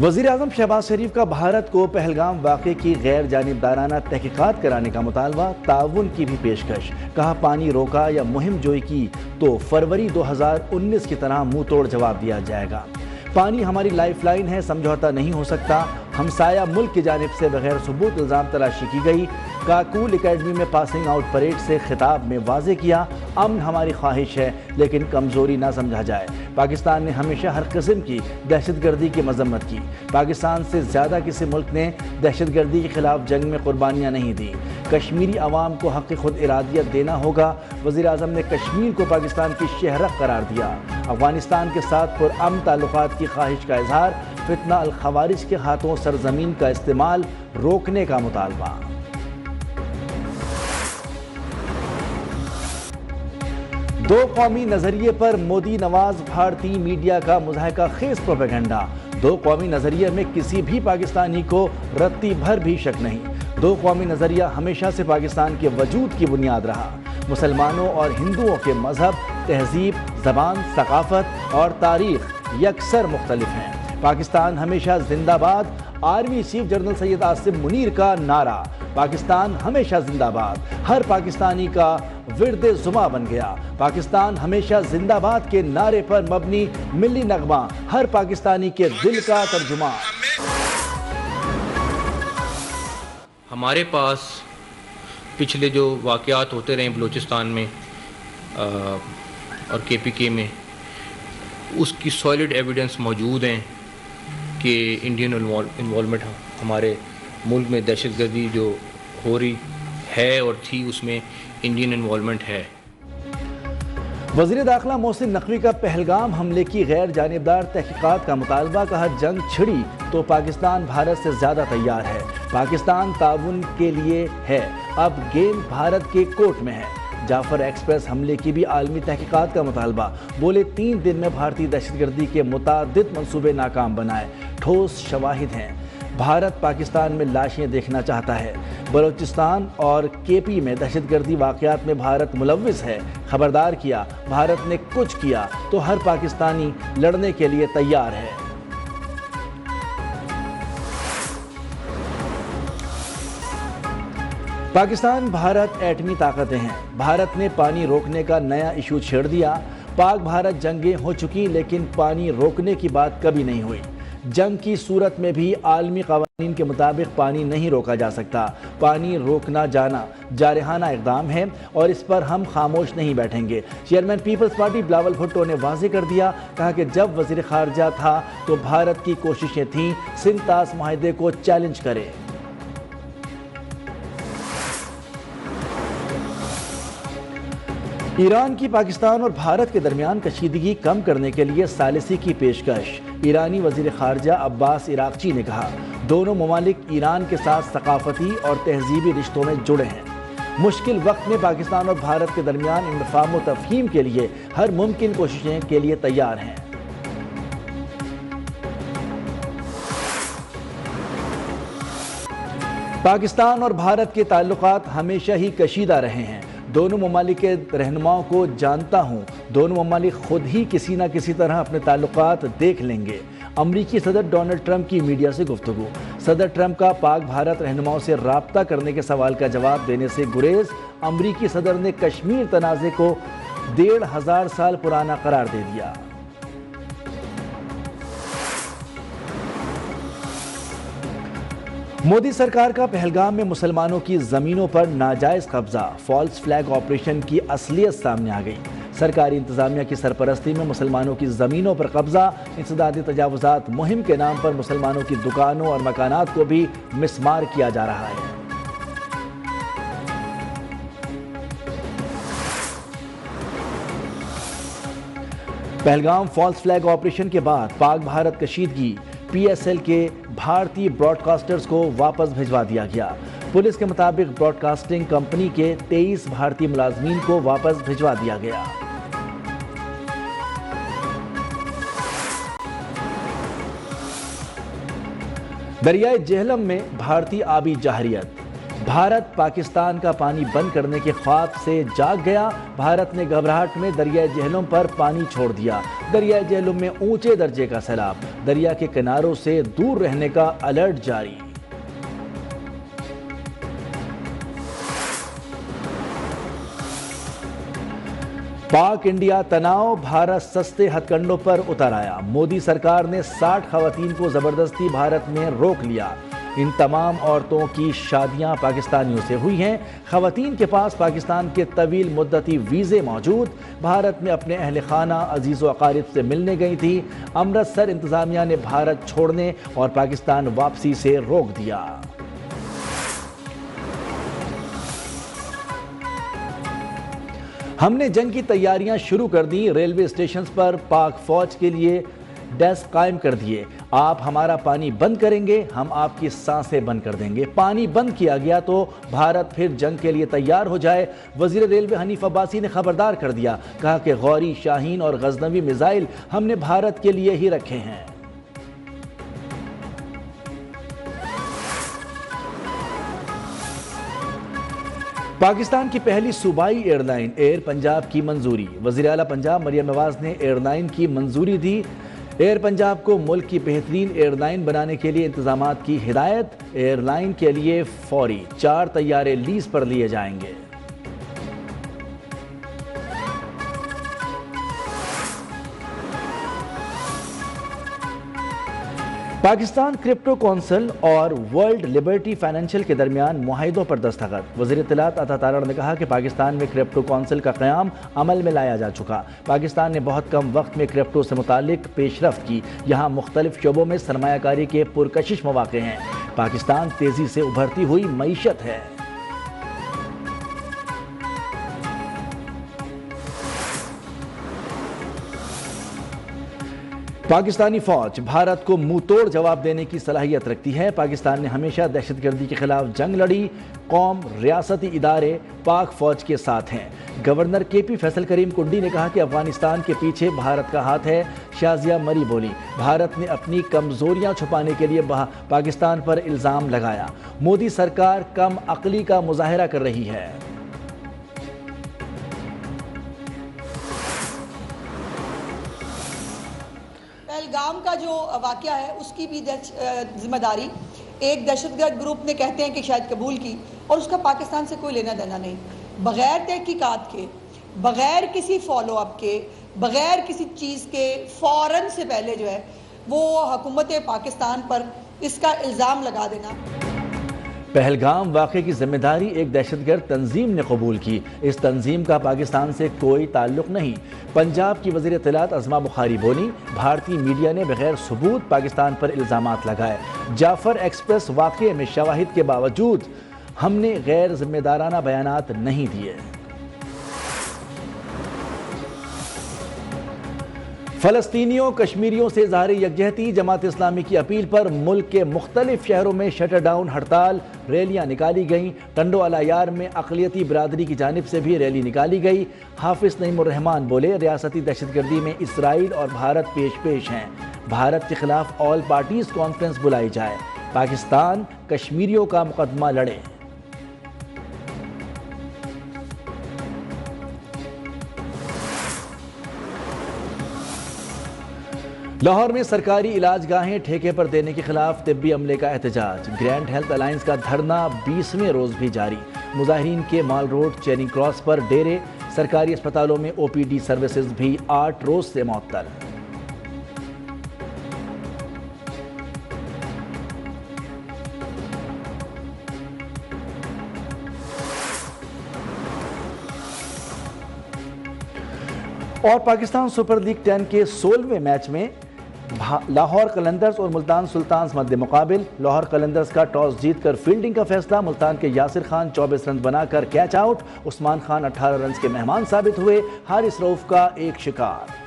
وزیر اعظم شہباز شریف کا بھارت کو پہلگام واقعے کی غیر جانبدارانہ تحقیقات کرانے کا مطالبہ، تعاون کی بھی پیشکش۔ کہا پانی روکا یا مہم جوئی کی تو فروری 2019 کی طرح منہ توڑ جواب دیا جائے گا۔ پانی ہماری لائف لائن ہے، سمجھوتا نہیں ہو سکتا۔ ہمسایہ ملک کی جانب سے بغیر ثبوت الزام تلاشی کی گئی۔ کاکول اکیڈمی میں پاسنگ آؤٹ پریڈ سے خطاب میں واضح کیا، امن ہماری خواہش ہے لیکن کمزوری نہ سمجھا جائے۔ پاکستان نے ہمیشہ ہر قسم کی دہشت گردی کی مذمت کی۔ پاکستان سے زیادہ کسی ملک نے دہشت گردی کے خلاف جنگ میں قربانیاں نہیں دیں۔ کشمیری عوام کو حق خود ارادیت دینا ہوگا۔ وزیر اعظم نے کشمیر کو پاکستان کی شہرک قرار دیا۔ افغانستان کے ساتھ پرامن تعلقات کی خواہش کا اظہار۔ فتنہ الخوارج کے ہاتھوں سرزمین کا استعمال روکنے کا مطالبہ۔ دو قومی نظریے پر مودی نواز بھارتی میڈیا کا مضحکہ خیز پروپیگنڈا۔ دو قومی نظریے میں کسی بھی پاکستانی کو رتی بھر بھی شک نہیں۔ دو قومی نظریہ ہمیشہ سے پاکستان کے وجود کی بنیاد رہا۔ مسلمانوں اور ہندوؤں کے مذہب، تہذیب، زبان، ثقافت اور تاریخ یکسر مختلف ہیں۔ پاکستان ہمیشہ زندہ باد۔ Army chief general Syed Asim Munir کا نعرہ پاکستان ہمیشہ زندہ باد ہر پاکستانی کا ورد زماں بن گیا۔ پاکستان ہمیشہ زندہ باد کے نعرے پر مبنی ملی نغمہ ہر پاکستانی کے دل کا ترجمہ۔ ہمارے پاس پچھلے جو واقعات ہوتے رہے بلوچستان میں اور کے پی کے میں، اس کی سالڈ ایویڈنس موجود ہیں کہ انڈین انوالومنٹ ہمارے ملک میں دہشت گردی جو ہو رہی ہے اور تھی اس میں انڈین انوالومنٹ ہے۔ وزیر داخلہ محسن نقوی کا پہلگام حملے کی غیر جانبدار تحقیقات کا مطالبہ۔ کہا جنگ چھڑی تو پاکستان بھارت سے زیادہ تیار ہے۔ پاکستان تعاون کے لیے ہے، اب گیند بھارت کے کورٹ میں ہے۔ جعفر ایکسپریس حملے کی بھی عالمی تحقیقات کا مطالبہ۔ بولے 3 دن میں بھارتی دہشت گردی کے متعدد منصوبے ناکام بنائے، ٹھوس شواہد ہیں۔ بھارت پاکستان میں لاشیں دیکھنا چاہتا ہے۔ بلوچستان اور کے پی میں دہشت گردی واقعات میں بھارت ملوث ہے، خبردار کیا۔ بھارت نے کچھ کیا تو ہر پاکستانی لڑنے کے لیے تیار ہے۔ پاکستان بھارت ایٹمی طاقتیں ہیں۔ بھارت نے پانی روکنے کا نیا ایشو چھیڑ دیا۔ پاک بھارت جنگیں ہو چکی لیکن پانی روکنے کی بات کبھی نہیں ہوئی۔ جنگ کی صورت میں بھی عالمی قوانین کے مطابق پانی نہیں روکا جا سکتا۔ پانی روکنا جانا جارحانہ اقدام ہے اور اس پر ہم خاموش نہیں بیٹھیں گے۔ چیئرمین پیپلز پارٹی بلاول بھٹو نے واضح کر دیا، کہا کہ جب وزیر خارجہ تھا تو بھارت کی کوششیں تھیں سندھ طاس معاہدے کو چیلنج کرے۔ ایران کی پاکستان اور بھارت کے درمیان کشیدگی کم کرنے کے لیے ثالثی کی پیشکش۔ ایرانی وزیر خارجہ عباس عراقچی نے کہا دونوں ممالک ایران کے ساتھ ثقافتی اور تہذیبی رشتوں میں جڑے ہیں۔ مشکل وقت میں پاکستان اور بھارت کے درمیان انفہام و تفہیم کے لیے ہر ممکن کوششیں کے لیے تیار ہیں۔ پاکستان اور بھارت کے تعلقات ہمیشہ ہی کشیدہ رہے ہیں۔ دونوں ممالک کے رہنماؤں کو جانتا ہوں، دونوں ممالک خود ہی کسی نہ کسی طرح اپنے تعلقات دیکھ لیں گے۔ امریکی صدر ڈونلڈ ٹرمپ کی میڈیا سے گفتگو۔ صدر ٹرمپ کا پاک بھارت رہنماؤں سے رابطہ کرنے کے سوال کا جواب دینے سے گریز۔ امریکی صدر نے کشمیر تنازع کو 1500 سال پرانا قرار دے دیا۔ مودی سرکار کا پہلگام میں مسلمانوں کی زمینوں پر ناجائز قبضہ، فالس فلیگ آپریشن کی اصلیت سامنے آ گئی۔ سرکاری انتظامیہ کی سرپرستی میں مسلمانوں کی زمینوں پر قبضہ، انسدادی تجاوزات مہم کے نام پر مسلمانوں کی دکانوں اور مکانات کو بھی مسمار کیا جا رہا ہے۔ پہلگام فالس فلیگ آپریشن کے بعد پاک بھارت کشیدگی، پی ایس ایل کے بھارتی براڈ کاسٹرز کو واپس بھجوا دیا گیا۔ پولیس کے مطابق براڈ کاسٹنگ کمپنی کے 23 بھارتی ملازمین کو واپس بھجوا دیا گیا۔ دریائے جہلم میں بھارتی آبی جارحیت۔ بھارت پاکستان کا پانی بند کرنے کے خواب سے جاگ گیا، بھارت نے گھبراہٹ میں دریائے جہلم پر پانی چھوڑ دیا، دریائے جہلم میں اونچے درجے کا سیلاب، دریا کے کناروں سے دور رہنے کا الرٹ جاری۔ پاک انڈیا تناؤ، بھارت سستے ہتھ کنڈوں پر اتر آیا، مودی سرکار نے 60 خواتین کو زبردستی بھارت میں روک لیا، ان تمام عورتوں کی شادیاں پاکستانیوں سے ہوئی ہیں، خواتین کے پاس پاکستان کے طویل مدتی ویزے موجود، بھارت میں اپنے اہل خانہ عزیز و اقارب سے ملنے گئی تھی، امرتسر انتظامیہ نے بھارت چھوڑنے اور پاکستان واپسی سے روک دیا۔ ہم نے جنگ کی تیاریاں شروع کر دی، ریلوے اسٹیشنز پر پاک فوج کے لیے ڈیسک قائم کر دیے، آپ ہمارا پانی بند کریں گے، ہم آپ کی سانسیں بند کر دیں گے، پانی بند کیا گیا تو بھارت پھر جنگ کے لیے تیار ہو جائے۔ وزیر ریلوے حنیف عباسی نے خبردار کر دیا، کہا کہ غوری، شاہین اور غزنوی میزائل ہم نے بھارت کے لیے ہی رکھے ہیں۔ پاکستان کی پہلی صوبائی ایئر لائن ایئر پنجاب کی منظوری، وزیر اعلیٰ پنجاب مریم نواز نے ایئر لائن کی منظوری دی، ایئر پنجاب کو ملک کی بہترین ایئر لائن بنانے کے لیے انتظامات کی ہدایت، ایئر لائن کے لیے فوری 4 طیارے لیز پر لیے جائیں گے۔ پاکستان کرپٹو کونسل اور ورلڈ لبرٹی فائنینشل کے درمیان معاہدوں پر دستخط، وزیر اطلاعات عطا تارڑ نے کہا کہ پاکستان میں کرپٹو کونسل کا قیام عمل میں لایا جا چکا، پاکستان نے بہت کم وقت میں کرپٹو سے متعلق پیش رفت کی، یہاں مختلف شعبوں میں سرمایہ کاری کے پرکشش مواقع ہیں، پاکستان تیزی سے ابھرتی ہوئی معیشت ہے۔ پاکستانی فوج بھارت کو منہ توڑ جواب دینے کی صلاحیت رکھتی ہے، پاکستان نے ہمیشہ دہشت گردی کے خلاف جنگ لڑی، قوم، ریاستی ادارے پاک فوج کے ساتھ ہیں۔ گورنر کے پی فیصل کریم کنڈی نے کہا کہ افغانستان کے پیچھے بھارت کا ہاتھ ہے، شازیہ مری بولی، بھارت نے اپنی کمزوریاں چھپانے کے لیے پاکستان پر الزام لگایا، مودی سرکار کم عقلی کا مظاہرہ کر رہی ہے۔ پہلگام کا جو واقعہ ہے اس کی بھی ذمہ داری ایک دہشت گرد گروپ نے کہتے ہیں کہ شاید قبول کی، اور اس کا پاکستان سے کوئی لینا دینا نہیں، بغیر تحقیقات کے، بغیر کسی فالو اپ کے، بغیر کسی چیز کے فوراً سے پہلے جو ہے وہ حکومت پاکستان پر اس کا الزام لگا دینا۔ پہلگام واقعے کی ذمہ داری ایک دہشت گرد تنظیم نے قبول کی، اس تنظیم کا پاکستان سے کوئی تعلق نہیں، پنجاب کی وزیر اطلاعات عظمیٰ بخاری بولی، بھارتی میڈیا نے بغیر ثبوت پاکستان پر الزامات لگائے، جعفر ایکسپریس واقعے میں شواہد کے باوجود ہم نے غیر ذمہ دارانہ بیانات نہیں دیے۔ فلسطینیوں کشمیریوں سے اظہار یکجہتی، جماعت اسلامی کی اپیل پر ملک کے مختلف شہروں میں شٹر ڈاؤن ہڑتال، ریلیاں نکالی گئیں، ٹنڈو العیار میں اقلیتی برادری کی جانب سے بھی ریلی نکالی گئی، حافظ نعیم الرحمان بولے ریاستی دہشت گردی میں اسرائیل اور بھارت پیش ہیں، بھارت کے خلاف آل پارٹیز کانفرنس بلائی جائے، پاکستان کشمیریوں کا مقدمہ لڑے۔ لاہور میں سرکاری علاج گاہیں ٹھیکے پر دینے کے خلاف طبی عملے کا احتجاج، گرینڈ ہیلتھ الائنس کا دھرنا 20ویں روز بھی جاری، مظاہرین کے مال روڈ چیرنگ کراس پر ڈیرے، سرکاری اسپتالوں میں او پی ڈی سروسز بھی 8 روز سے معطل۔ اور پاکستان سپر لیگ 10 کے 16ویں میچ میں لاہور قلندرز اور ملتان سلطانز مد مقابل، لاہور قلندرز کا ٹاس جیت کر فیلڈنگ کا فیصلہ، ملتان کے یاسر خان 24 رنز بنا کر کیچ آؤٹ، عثمان خان 18 رنز کے مہمان ثابت ہوئے، حارث رؤف کا 1 شکار۔